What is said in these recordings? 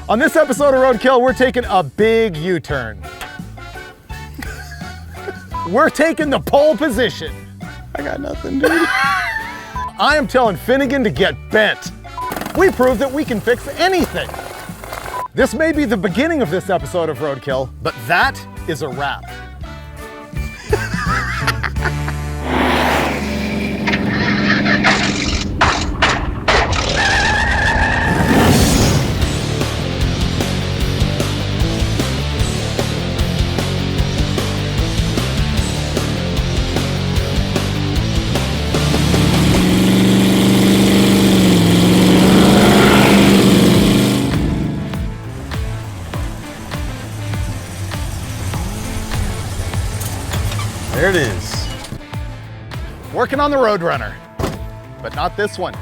On this episode of Roadkill, we're taking a big U-turn. We're taking the pole position. I got nothing, dude. I am telling Finnegan to get bent. We proved that we can fix anything. This may be the beginning of this episode of Roadkill, but that is a wrap. There it is. Working on the Roadrunner, but not this one.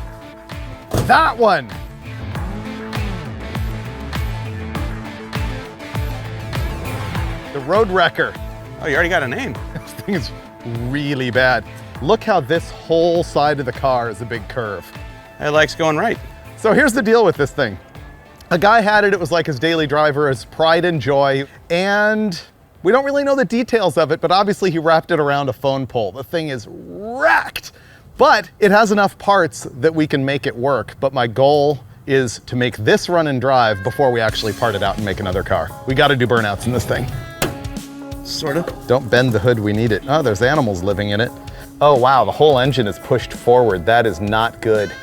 That one. The Road Wrecker. Oh, you already got a name. This thing is really bad. Look how this whole side of the car is a big curve. It likes going right. So here's the deal with this thing. A guy had it, it was like his daily driver, his pride and joy, and we don't really know the details of it, but obviously he wrapped it around a phone pole. The thing is wrecked, but it has enough parts that we can make it work. But my goal is to make this run and drive before we actually part it out and make another car. We got to do burnouts in this thing. Sort of. Don't bend the hood, we need it. Oh, there's animals living in it. Oh wow, the whole engine is pushed forward. That is not good.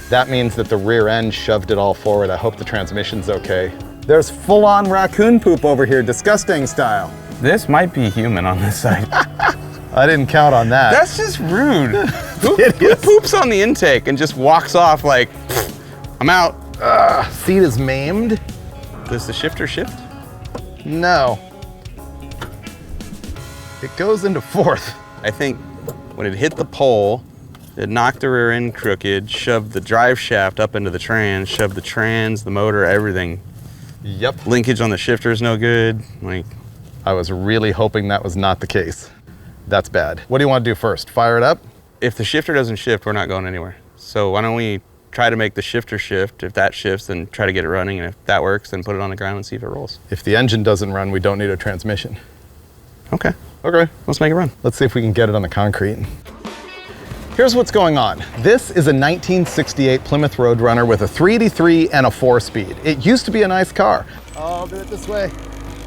That means that the rear end shoved it all forward. I hope the transmission's okay. There's full-on raccoon poop over here, disgusting style. This might be human on this side. I didn't count on that. That's just rude. Who poops on the intake and just walks off like, I'm out? Seat is maimed? Does the shifter shift? No. It goes into fourth. I think when it hit the pole, it knocked the rear end crooked, shoved the drive shaft up into the trans, shoved the trans, the motor, everything. Yep. Linkage on the shifter is no good. Like, I was really hoping that was not the case. That's bad. What do you want to do first? Fire it up? if the shifter doesn't shift, we're not going anywhere. So why don't we try to make the shifter shift? If that shifts, then try to get it running. And if that works, then put it on the ground and see if it rolls. If the engine doesn't run, we don't need a transmission. Okay. Okay. Let's make it run. Let's see if we can get it on the concrete. Here's what's going on. This is a 1968 Plymouth Roadrunner with a 383 and a 4-speed. It used to be a nice car. I'll do it this way.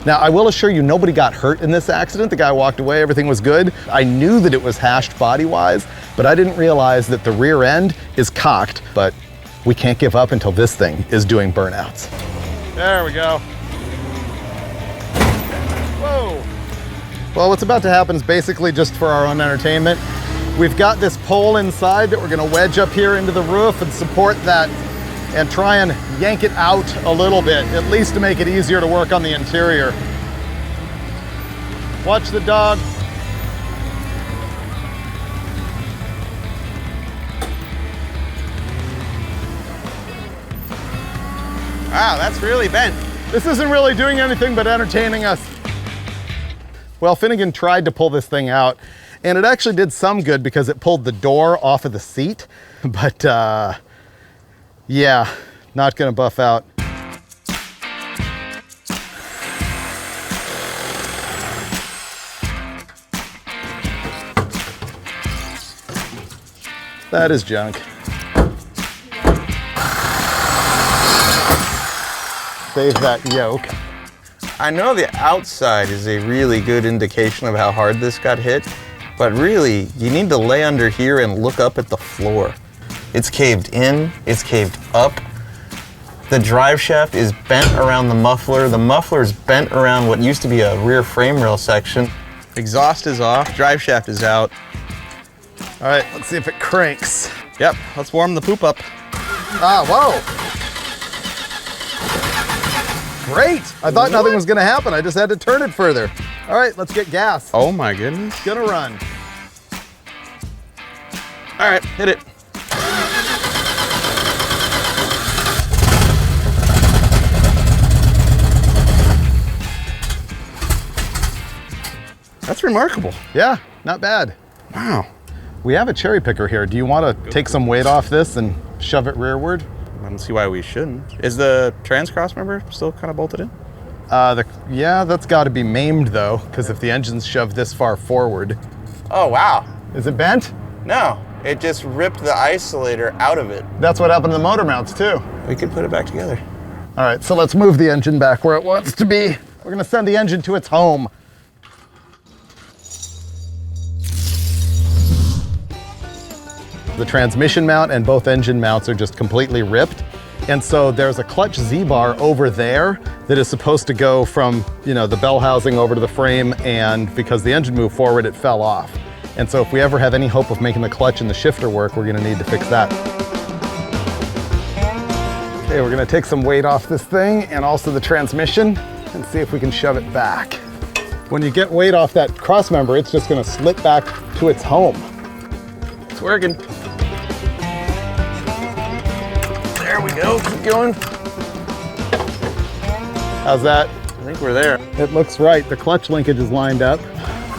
Now, I will assure you, nobody got hurt in this accident. The guy walked away, everything was good. I knew that it was hashed body-wise, but I didn't realize that the rear end is cocked, but we can't give up until this thing is doing burnouts. There we go. Whoa. Well, what's about to happen is basically just for our own entertainment. We've got this pole inside that we're gonna wedge up here into the roof and support that and try and yank it out a little bit, at least to make it easier to work on the interior. Watch the dog. Wow, that's really bent. This isn't really doing anything but entertaining us. Well, Finnegan tried to pull this thing out, and it actually did some good because it pulled the door off of the seat, but yeah, not gonna buff out. That is junk. Save that yoke. I know the outside is a really good indication of how hard this got hit, but really, you need to lay under here and look up at the floor. It's caved in, it's caved up. The drive shaft is bent around the muffler. The muffler is bent around what used to be a rear frame rail section. Exhaust is off, drive shaft is out. All right, let's see if it cranks. Yep, let's warm the poop up. Ah, whoa. Great. I thought nothing was gonna happen. I just had to turn it further. All right, let's get gas. Oh my goodness. It's gonna run. All right, hit it. That's remarkable. Yeah, not bad. Wow. We have a cherry picker here. Do you want to take some weight off this and shove it rearward? I don't see why we shouldn't. Is the trans cross member still kind of bolted in? Yeah, that's got to be maimed though, because if the engine's shoved this far forward. Oh, wow. Is it bent? No, it just ripped the isolator out of it. That's what happened to the motor mounts too. We could put it back together. All right, so let's move the engine back where it wants to be. We're gonna send the engine to its home. The transmission mount and both engine mounts are just completely ripped. And so there's a clutch Z-bar over there that is supposed to go from, you know, the bell housing over to the frame, and because the engine moved forward, it fell off. And so if we ever have any hope of making the clutch and the shifter work, we're gonna need to fix that. Okay, we're gonna take some weight off this thing and also the transmission and see if we can shove it back. When you get weight off that cross member, it's just gonna slip back to its home. It's working. There we go, keep going. How's that? I think we're there. It looks right. The clutch linkage is lined up.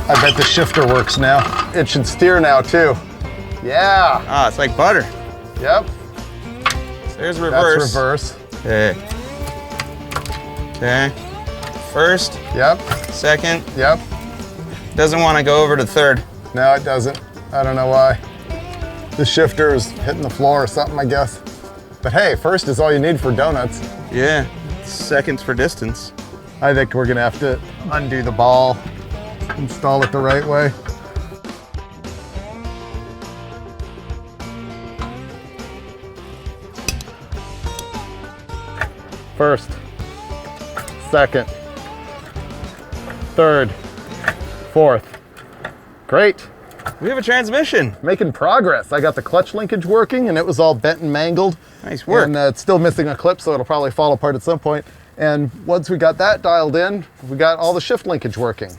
I bet the shifter works now. It should steer now too. Yeah. Ah, it's like butter. Yep. There's reverse. That's reverse. Okay. Okay. First, Yep. second. Yep. Doesn't want to go over to third. No, it doesn't. I don't know why. The shifter is hitting the floor or something, I guess. But hey, first is all you need for donuts. Yeah. Seconds for distance. I think we're gonna have to undo the ball, install it the right way. First, second, third, fourth. Great. We have a transmission. Making progress. I got the clutch linkage working and it was all bent and mangled. Nice work. And it's still missing a clip, so it'll probably fall apart at some point. And once we got that dialed in, we got all the shift linkage working.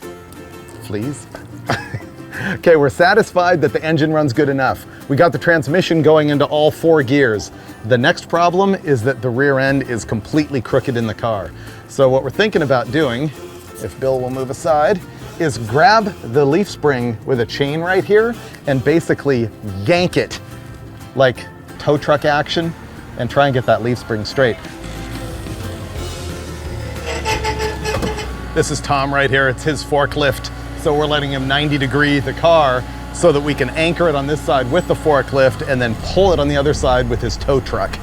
Please. Okay, we're satisfied that the engine runs good enough. We got the transmission going into all 4 gears. The next problem is that the rear end is completely crooked in the car. So what we're thinking about doing, if Bill will move aside, is grab the leaf spring with a chain right here and basically yank it like tow truck action and try and get that leaf spring straight. This is Tom right here, it's his forklift. So we're letting him 90-degree the car so that we can anchor it on this side with the forklift and then pull it on the other side with his tow truck.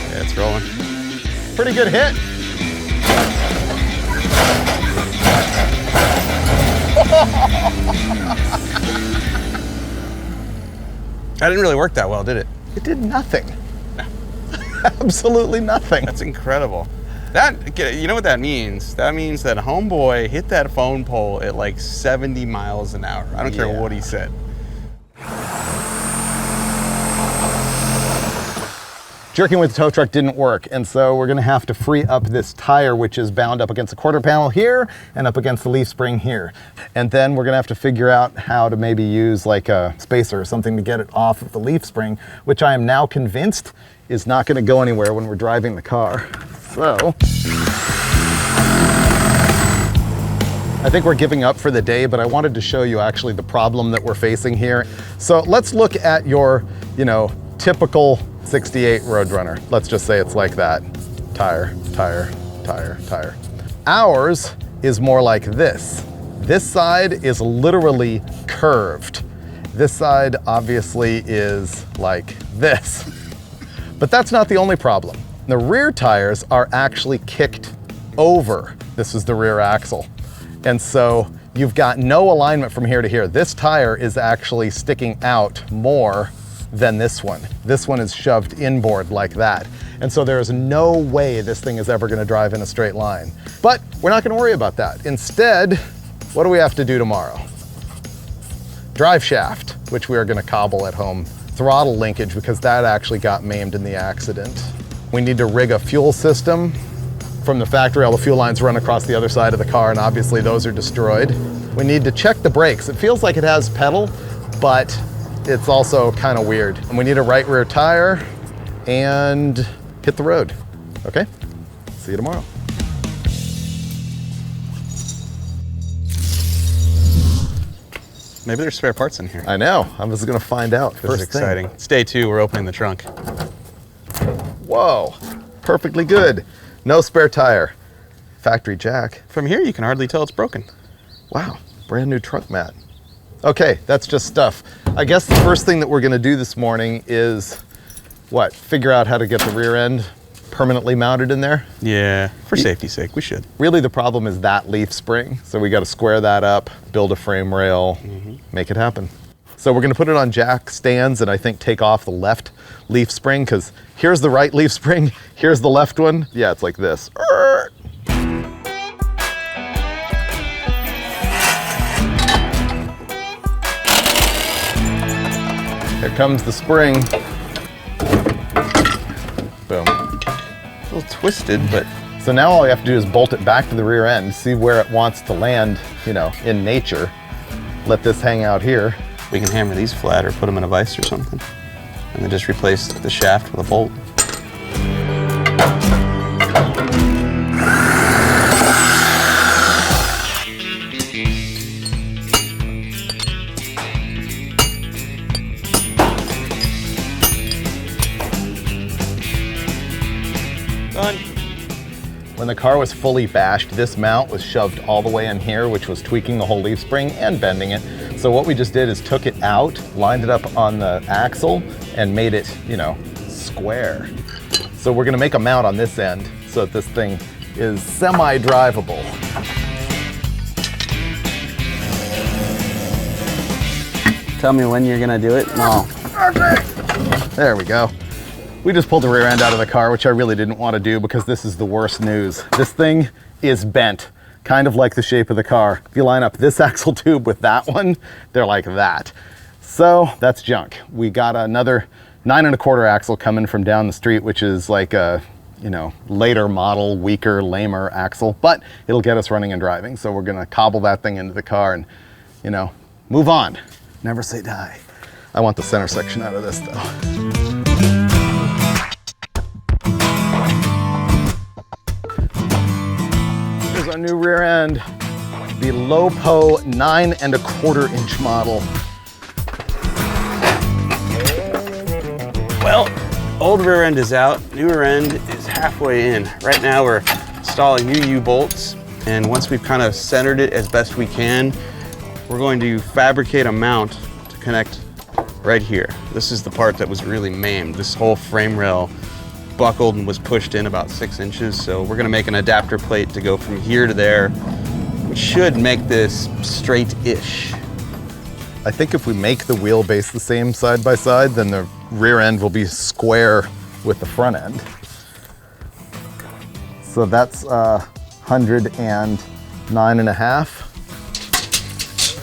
Yeah, it's rolling. Pretty good hit. That didn't really work that well, did it? It did nothing. Absolutely nothing. That's incredible. That, you know what that means? That means that homeboy hit that phone pole at like 70 miles an hour. I don't care what he said. Jerking with the tow truck didn't work, and so we're gonna have to free up this tire, which is bound up against the quarter panel here and up against the leaf spring here. And then we're gonna have to figure out how to maybe use like a spacer or something to get it off of the leaf spring, which I am now convinced is not gonna go anywhere when we're driving the car. So, I think we're giving up for the day, but I wanted to show you actually the problem that we're facing here. So let's look at your, typical 68 Roadrunner. Let's just say it's like that. Tire, tire, tire, tire. Ours is more like this. This side is literally curved. This side obviously is like this. But that's not the only problem. The rear tires are actually kicked over. This is the rear axle. And so you've got no alignment from here to here. This tire is actually sticking out more than this one. This one is shoved inboard like that. And so there is no way this thing is ever gonna drive in a straight line. But we're not gonna worry about that. Instead, what do we have to do tomorrow? Drive shaft, which we are gonna cobble at home. Throttle linkage, because that actually got maimed in the accident. We need to rig a fuel system. From the factory, all the fuel lines run across the other side of the car, and obviously those are destroyed. We need to check the brakes. It feels like it has pedal, but it's also kind of weird. And we need a right rear tire and hit the road. Okay, see you tomorrow. Maybe there's spare parts in here. I know. I was going to find out. This is exciting. It's day 2. We're opening the trunk. Whoa. Perfectly good. No spare tire. Factory jack. From here, you can hardly tell it's broken. Wow. Brand new trunk mat. Okay, that's just stuff. I guess the first thing that we're going to do this morning is, what? Figure out how to get the rear end permanently mounted in there? Yeah, for safety's sake, we should. Really, the problem is that leaf spring. So we got to square that up, build a frame rail, make it happen. So we're going to put it on jack stands and I think take off the left leaf spring, because here's the right leaf spring, here's the left one. Yeah, it's like this. Here comes the spring. Boom. A little twisted, but... So now all we have to do is bolt it back to the rear end, see where it wants to land, you know, in nature. Let this hang out here. We can hammer these flat or put them in a vise or something. And then just replace the shaft with a bolt. Done. When the car was fully bashed, this mount was shoved all the way in here, which was tweaking the whole leaf spring and bending it. So what we just did is took it out, lined it up on the axle, and made it, you know, square. So we're gonna make a mount on this end so that this thing is semi-drivable. Tell me when you're gonna do it. No. There we go. We just pulled the rear end out of the car, which I really didn't want to do because this is the worst news. This thing is bent, kind of like the shape of the car. If you line up this axle tube with that one, they're like that. So that's junk. We got another 9 1/4 axle coming from down the street, which is like a, you know, later model, weaker, lamer axle, but it'll get us running and driving. So we're gonna cobble that thing into the car and, you know, move on. Never say die. I want the center section out of this though. Here's our new rear end, the Lopo 9 1/4 inch model. Well, old rear end is out, new rear end is halfway in. Right now we're installing new U-bolts, and once we've kind of centered it as best we can, we're going to fabricate a mount to connect right here. This is the part that was really maimed. This whole frame rail buckled and was pushed in about 6 inches, so we're gonna make an adapter plate to go from here to there, which should make this straight-ish. I think if we make the wheelbase the same side by side, then the rear end will be square with the front end. So that's 109 1/2.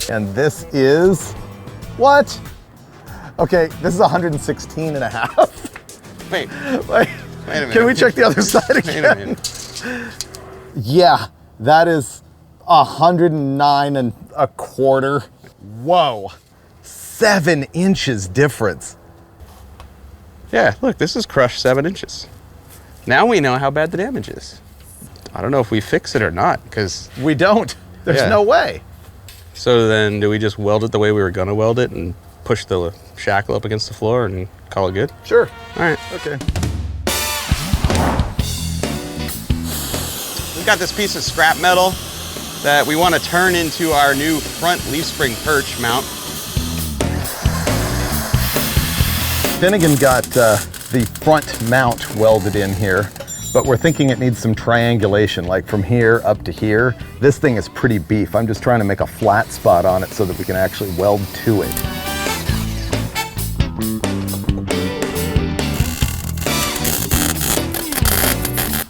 And this is, what? Okay, this is 116 1/2. Wait, Wait a minute. Can we check the other side again? Wait a minute. Yeah, that is 109 1/4. Whoa, 7 inches difference. Yeah, look, this is crushed 7 inches. Now we know how bad the damage is. I don't know if we fix it or not, because... We don't. There's Yeah. no way. So then do we just weld it the way we were gonna weld it and push the shackle up against the floor and call it good? Sure. All right. Okay. We've got this piece of scrap metal that we want to turn into our new front leaf spring perch mount. Finnegan got the front mount welded in here, but we're thinking it needs some triangulation, like from here up to here. This thing is pretty beef. I'm just trying to make a flat spot on it so that we can actually weld to it.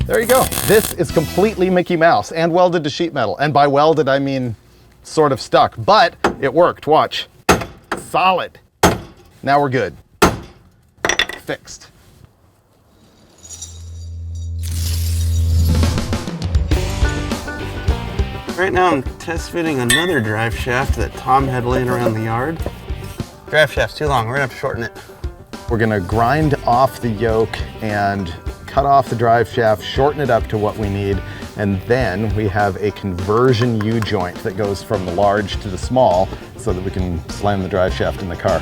There you go. This is completely Mickey Mouse and welded to sheet metal. And by welded, I mean sort of stuck, but it worked. Watch. Solid. Now we're good. Fixed. Right now I'm test fitting another drive shaft that Tom had laying around the yard. Drive shaft's too long, we're gonna have to shorten it. We're gonna grind off the yoke and cut off the drive shaft, shorten it up to what we need, And then we have a conversion U-joint that goes from the large to the small so that we can slam the drive shaft in the car.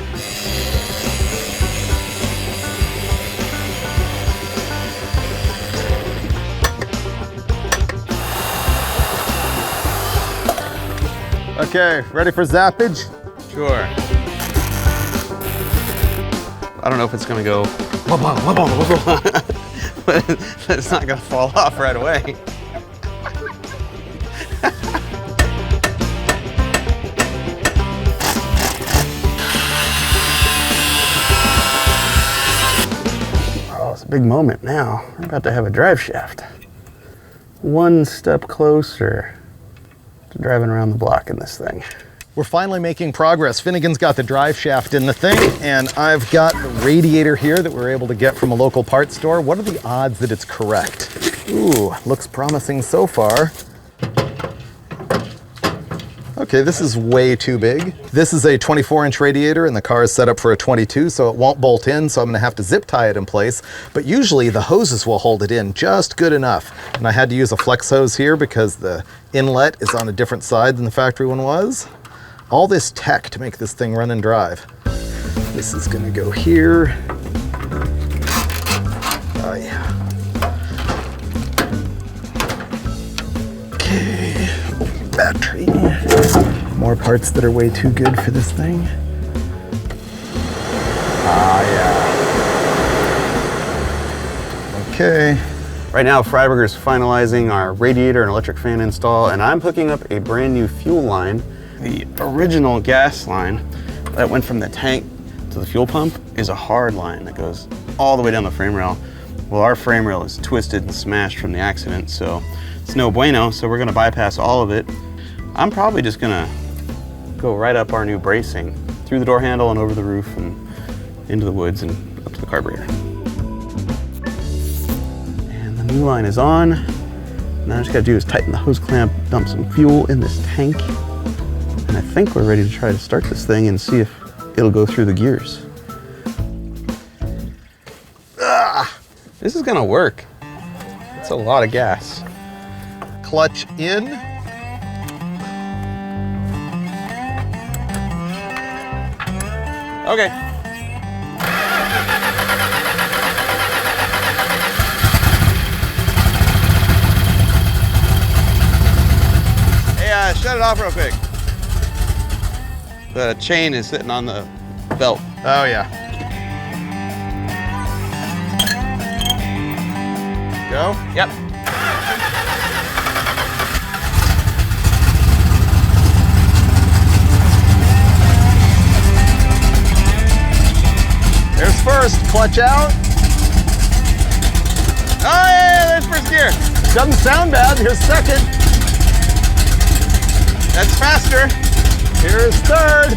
Okay, ready for zappage? Sure. I don't know if it's gonna go, but it's not gonna fall off right away. Oh, it's a big moment now. We're about to have a drive shaft. One step closer to driving around the block in this thing. We're finally making progress. Finnegan's got the drive shaft in the thing, and I've got the radiator here that we're able to get from a local parts store. What are the odds that it's correct? Ooh, looks promising so far. Okay, this is way too big. This is a 24-inch radiator, and the car is set up for a 22, so it won't bolt in, so I'm gonna have to zip tie it in place. But usually the hoses will hold it in just good enough. And I had to use a flex hose here because the inlet is on a different side than the factory one was. All this tech to make this thing run and drive. This is gonna go here. Oh yeah. Okay, battery. More parts that are way too good for this thing. Ah yeah. Okay. Right now, Freiberger's finalizing our radiator and electric fan install, and I'm hooking up a brand new fuel line. The original gas line that went from the tank to the fuel pump is a hard line that goes all the way down the frame rail. Well, our frame rail is twisted and smashed from the accident, so it's no bueno, so we're gonna bypass all of it. I'm probably just gonna go right up our new bracing, through the door handle and over the roof and into the woods and up to the carburetor. And the new line is on. Now I just gotta do is tighten the hose clamp, dump some fuel in this tank, and I think we're ready to try to start this thing and see if it'll go through the gears. This is gonna work. It's a lot of gas. Clutch in. Okay. Hey, shut it off real quick. The chain is sitting on the belt. Oh yeah. Go? Yep. There's first, clutch out. Oh yeah, there's first gear. Doesn't sound bad, here's second. That's faster. Here's third.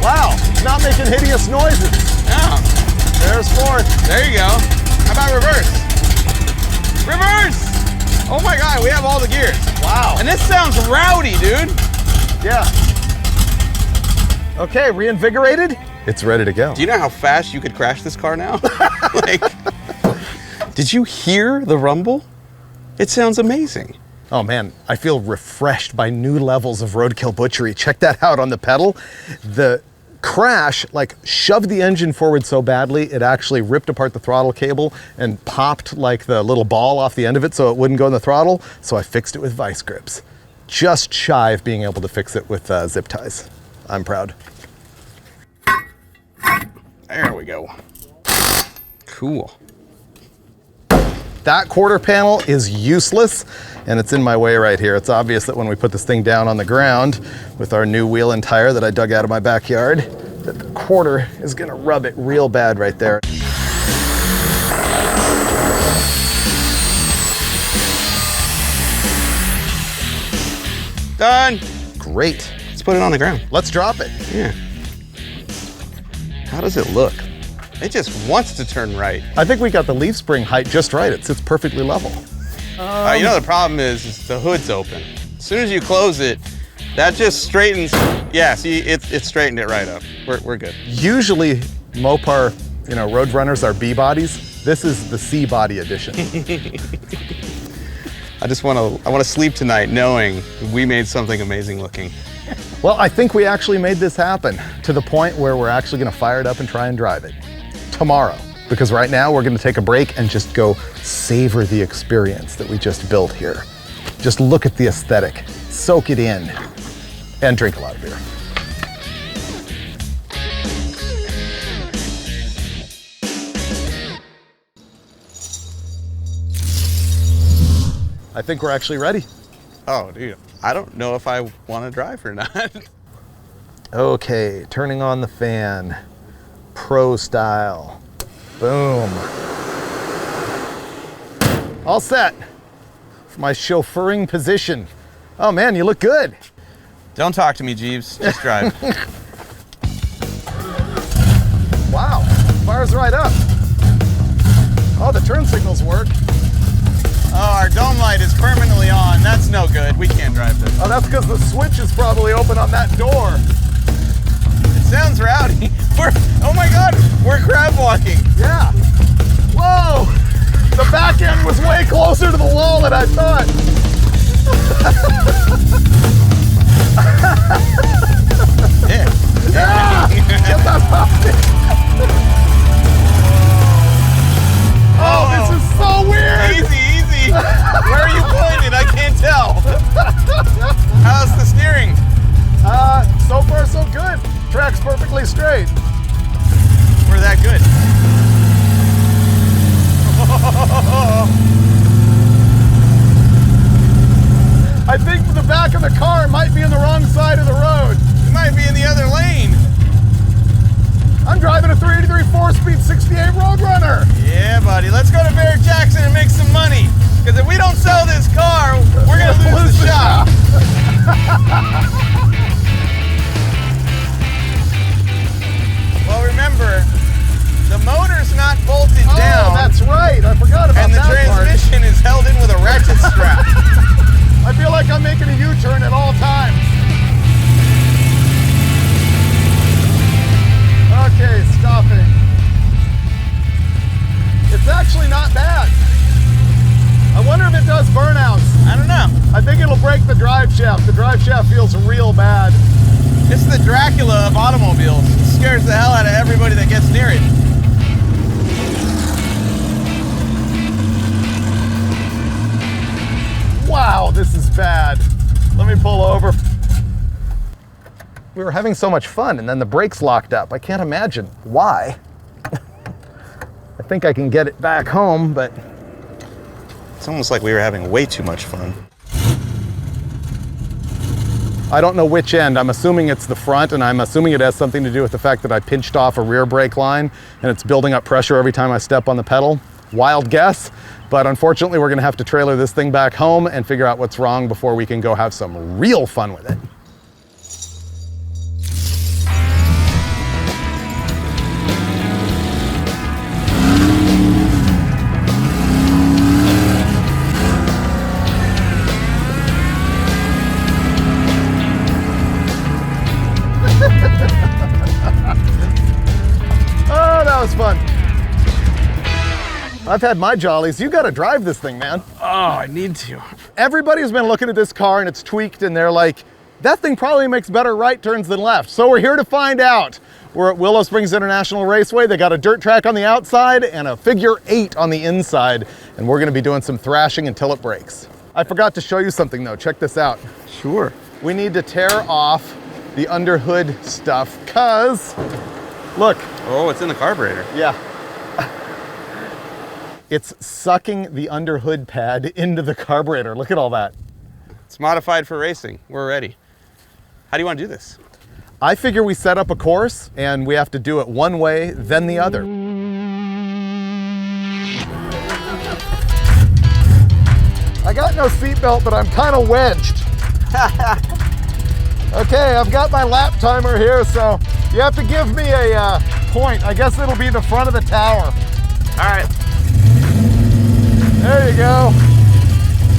Wow, it's not making hideous noises. Yeah. There's fourth. There you go. How about reverse? Reverse! Oh my God, we have all the gears. Wow. And this sounds rowdy, dude. Yeah. Okay, reinvigorated. It's ready to go. Do you know how fast you could crash this car now? Like, did you hear the rumble? It sounds amazing. Oh man, I feel refreshed by new levels of Roadkill butchery. Check that out on the pedal. The crash like shoved the engine forward so badly it actually ripped apart the throttle cable and popped like the little ball off the end of it so it wouldn't go in the throttle. So I fixed it with vice grips. Just shy of being able to fix it with zip ties. I'm proud. There we go. Cool. That quarter panel is useless and it's in my way right here. It's obvious that when we put this thing down on the ground with our new wheel and tire that I dug out of my backyard, that the quarter is gonna rub it real bad right there. Done. Great. Let's put it on the ground. Let's drop it. Yeah. How does it look? It just wants to turn right. I think we got the leaf spring height just right. It sits perfectly level. You know the problem is the hood's open. As soon as you close it, that just straightens. Yeah, see, it straightened it right up. We're good. Usually Mopar, Roadrunners are B bodies. This is the C body edition. I want to sleep tonight knowing we made something amazing looking. Well, I think we actually made this happen to the point where we're actually gonna fire it up and try and drive it tomorrow. Because right now we're gonna take a break and just go savor the experience that we just built here. Just look at the aesthetic, soak it in, and drink a lot of beer. I think we're actually ready. Oh, dude, I don't know if I want to drive or not. Okay, turning on the fan, pro style. Boom. All set for my chauffeuring position. Oh man, you look good. Don't talk to me, Jeeves. Just drive. Wow, fires right up. Oh, the turn signals work. Oh, our dome light is permanently on. That's no good. We can't drive this. Oh, that's because the switch is probably open on that door. It sounds rowdy. Oh my God, we're crab walking. Yeah. Whoa, the back end was way closer to the wall than I thought. Yeah. Yeah! Get that popping. Oh, this is so weird. Easy. Where are you pointing? I can't tell. How's the steering? So far so good. Track's perfectly straight. We're that good. I think the back of the car might be in the wrong side of the road. It might be in the other lane. I'm driving a 383 4-speed 68 Roadrunner. Yeah, buddy. Let's go to Barrett Jackson and make some money. Because if we don't sell this car, we're going to lose the shop. Well, remember, the motor's not bolted down. Oh, that's right. I forgot about that And the part. transmission is held in with a ratchet strap. I feel like I'm making a U-turn at all times. Okay, stopping. It's actually not bad. I wonder if it does burnouts. I don't know. I think it'll break the drive shaft. The drive shaft feels real bad. It's the Dracula of automobiles. It scares the hell out of everybody that gets near it. Wow, this is bad. Let me pull over. We were having so much fun and then the brakes locked up. I can't imagine why. I think I can get it back home, but It's almost like we were having way too much fun. I don't know which end. I'm assuming it's the front, and I'm assuming it has something to do with the fact that I pinched off a rear brake line and it's building up pressure every time I step on the pedal. Wild guess, but unfortunately we're gonna have to trailer this thing back home and figure out what's wrong before we can go have some real fun with it. Oh, that was fun. I've had my jollies. You gotta drive this thing, man. Oh, I need to. Everybody's been looking at this car and it's tweaked and they're like, that thing probably makes better right turns than left. So we're here to find out. We're at Willow Springs International Raceway. They got a dirt track on the outside and a figure 8 on the inside. And we're gonna be doing some thrashing until it breaks. I forgot to show you something though. Check this out. Sure. We need to tear off the underhood stuff, cause look. Oh, it's in the carburetor. Yeah. It's sucking the underhood pad into the carburetor. Look at all that. It's modified for racing. We're ready. How do you want to do this? I figure we set up a course and we have to do it one way, then the other. I got no seatbelt, but I'm kind of wedged. Okay, I've got my lap timer here, so you have to give me a point. I guess it'll be the front of the tower. All right. There you go.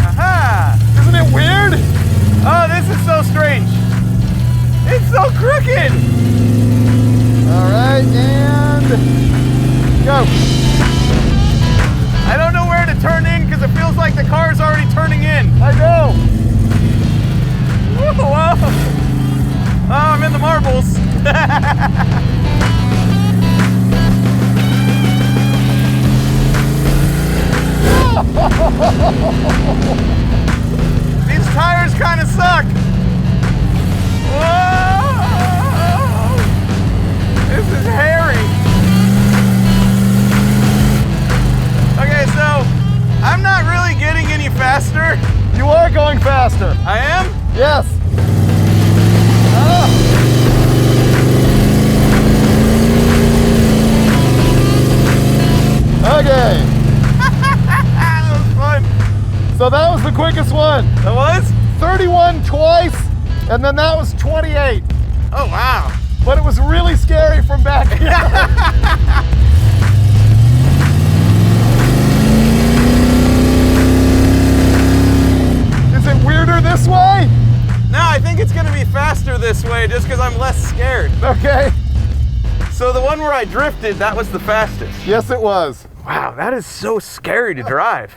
Aha! Isn't it weird? Oh, this is so strange. It's so crooked. All right, and go. I don't know where to turn in because It feels like the car's already turning in. I know. Whoa. Oh, I'm in the marbles. These tires kind of suck. Whoa. This is hairy. Okay, so I'm not really getting any faster. You are going faster. I am? Yes. Okay. That was fun. So that was the quickest one. That was? 31 twice, and then that was 28. Oh, wow. But it was really scary from back here. Is it weirder this way? No, I think it's gonna be faster this way just because I'm less scared. Okay. So the one where I drifted, that was the fastest. Yes, it was. Wow, that is so scary to drive.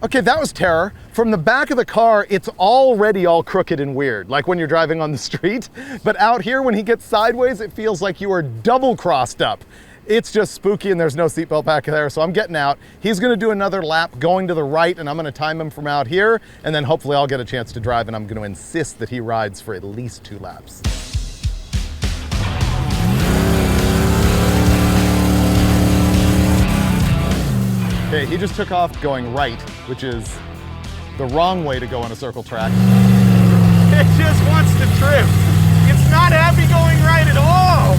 Okay, that was terror. From the back of the car, it's already all crooked and weird, like when you're driving on the street. But out here, when he gets sideways, it feels like you are double crossed up. It's just spooky and there's no seatbelt back there, so I'm getting out. He's gonna do another lap going to the right, and I'm gonna time him from out here, and then hopefully I'll get a chance to drive, and I'm gonna insist that he rides for at least 2 laps. Okay, he just took off going right, which is the wrong way to go on a circle track. It just wants to drift. It's not happy going right at all.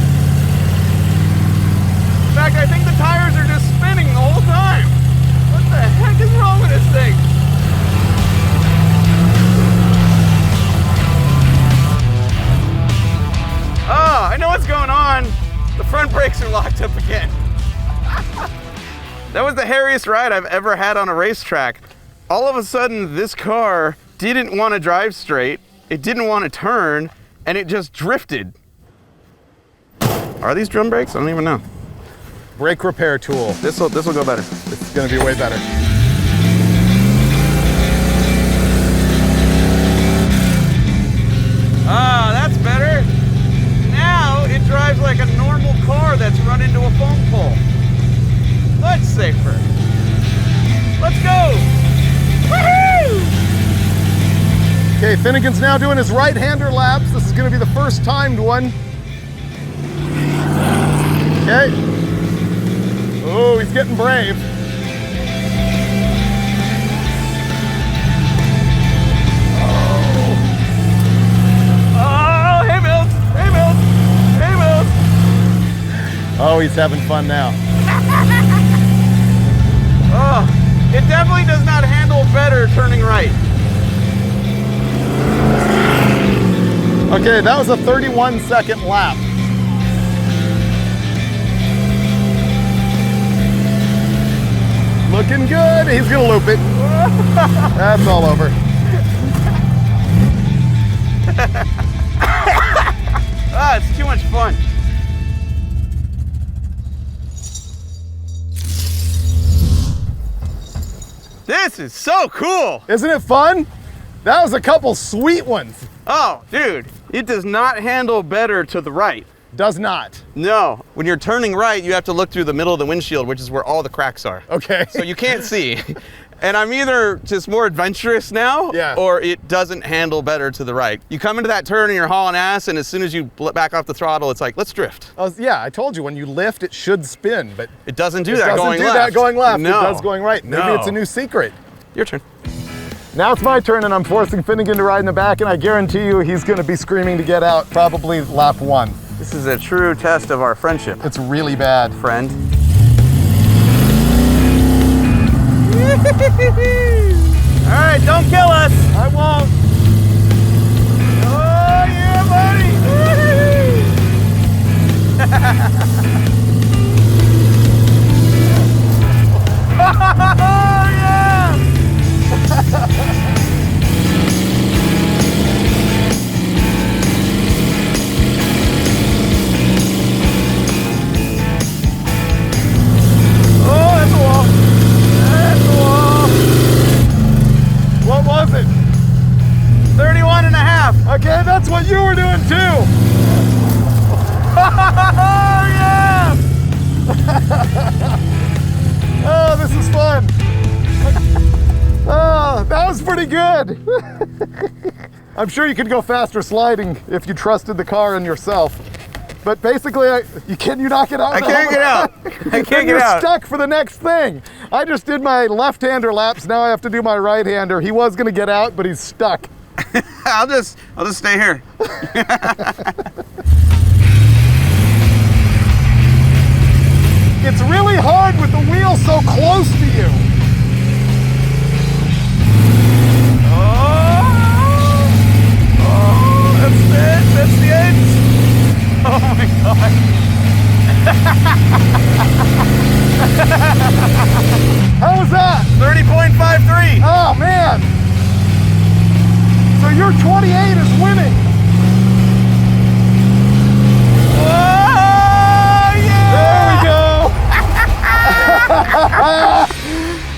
In fact, I think the tires are just spinning the whole time. What the heck is wrong with this thing? Oh, I know what's going on. The front brakes are locked up again. That was the hairiest ride I've ever had on a racetrack. All of a sudden, this car didn't want to drive straight, it didn't want to turn, and it just drifted. Are these drum brakes? I don't even know. Brake repair tool. This'll go better. This is gonna be way better. Ah, that's better. Now it drives like a normal car that's run into a phone pole. Much safer. Let's go! Woohoo! Okay, Finnegan's now doing his right-hander laps. This is gonna be the first timed one. Okay. Oh, he's getting brave. Oh, hey Mills! Hey Mills! Hey Mills! Oh, he's having fun now. Oh, it definitely does not handle better turning right. Okay, that was a 31-second lap. Looking good. He's gonna loop it. That's all over. Ah, it's too much fun. This is so cool. Isn't it fun? That was a couple sweet ones. Oh, dude, it does not handle better to the right. Does not. No, when you're turning right, you have to look through the middle of the windshield, which is where all the cracks are. Okay. So you can't see. And I'm either just more adventurous now, Yeah. or it doesn't handle better to the right. You come into that turn and you're hauling ass, and as soon as you back off the throttle, it's like, let's drift. Yeah, I told you, when you lift, it should spin, but It doesn't do it that doesn't going do left. that going left. No. It does going right. Maybe No. it's a new secret. Your turn. Now it's my turn, and I'm forcing Finnegan to ride in the back, and I guarantee you he's gonna be screaming to get out probably lap 1. This is a true test of our friendship, It's really bad. friend. All right, don't kill us. I won't. Oh, yeah, buddy. Oh, yeah. Oh, that's a wall. That's a wall. you were doing too. Oh, yeah! Oh, this is fun. Oh, that was pretty good. I'm sure you could go faster sliding if you trusted the car and yourself. But basically, can you knock it out? I can't get out. I can't get out. You're stuck for the next thing. I just did my left-hander laps. Now I have to do my right-hander. He was gonna get out, but he's stuck. I'll just stay here. It's really hard with the wheel so close to you. Oh, that's it. That's the end. Oh my God. How was that? 30.53. Oh man. So your 28 is winning. Oh, yeah. There we go.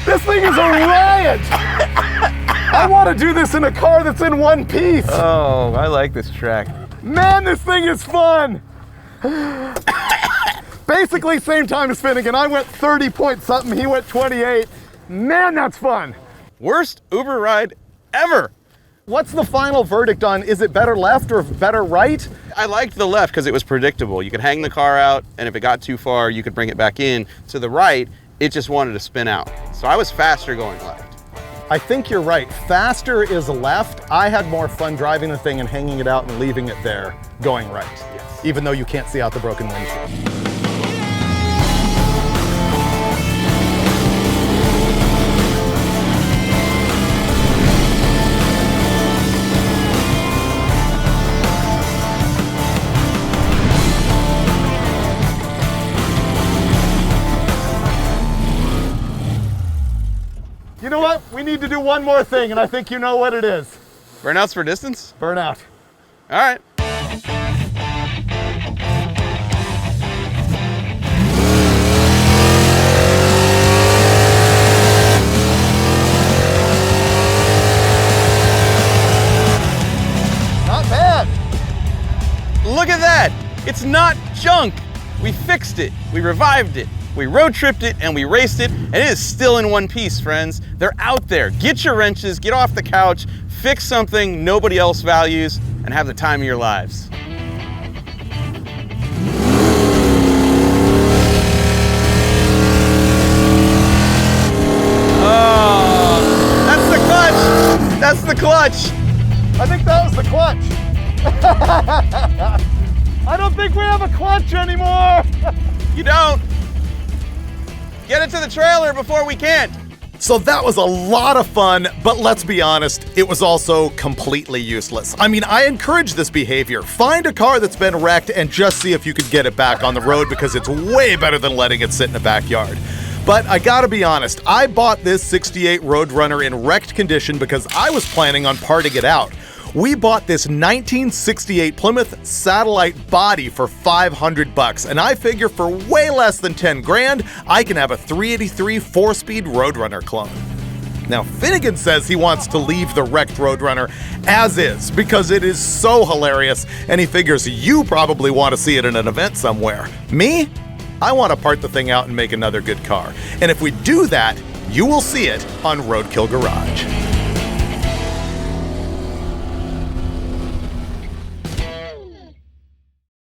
This thing is a riot. I want to do this in a car that's in one piece. Oh, I like this track. Man, this thing is fun. Basically same time as Finnegan. I went 30 point something, he went 28. Man, that's fun. Worst Uber ride ever. What's the final verdict on, is it better left or better right? I liked the left because it was predictable. You could hang the car out, and if it got too far, you could bring it back in. To the right, it just wanted to spin out. So I was faster going left. I think you're right. Faster is left. I had more fun driving the thing and hanging it out and leaving it there, going right. Yes. Even though you can't see out the broken windshield. You know what? We need to do one more thing, and I think you know what it is. Burnouts for distance? Burnout. All right. Not bad. Look at that. It's not junk. We fixed it. We revived it. We road tripped it and we raced it, and it is still in one piece, friends. They're out there. Get your wrenches, get off the couch, fix something nobody else values, and have the time of your lives. Oh, that's the clutch. That's the clutch. I think that was the clutch. I don't think we have a clutch anymore. You don't. Get it to the trailer before we can't. So that was a lot of fun, but let's be honest, it was also completely useless. I mean, I encourage this behavior. Find a car that's been wrecked and just see if you could get it back on the road, because it's way better than letting it sit in the backyard. But I gotta be honest, I bought this 68 Roadrunner in wrecked condition because I was planning on parting it out. We bought this 1968 Plymouth Satellite body for $500, and I figure for way less than 10 grand, I can have a 383 4-speed Roadrunner clone. Now, Finnegan says he wants to leave the wrecked Roadrunner as is because it is so hilarious, and he figures you probably want to see it in an event somewhere. Me? I want to part the thing out and make another good car. And if we do that, you will see it on Roadkill Garage.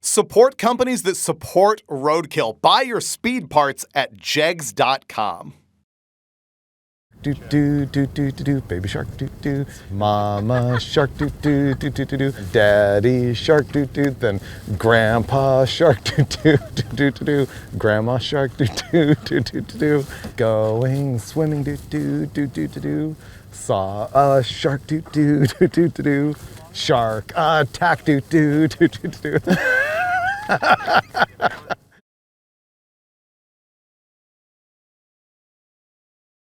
Support companies that support Roadkill. Buy your speed parts at jegs.com. Do do do do do do, baby shark do do, mama shark do do do do do do, daddy shark do do, then grandpa shark do do do do do do, grandma shark do do do do do do, going swimming do do do do do do, saw a shark do do do do do do, shark attack do do do do do do.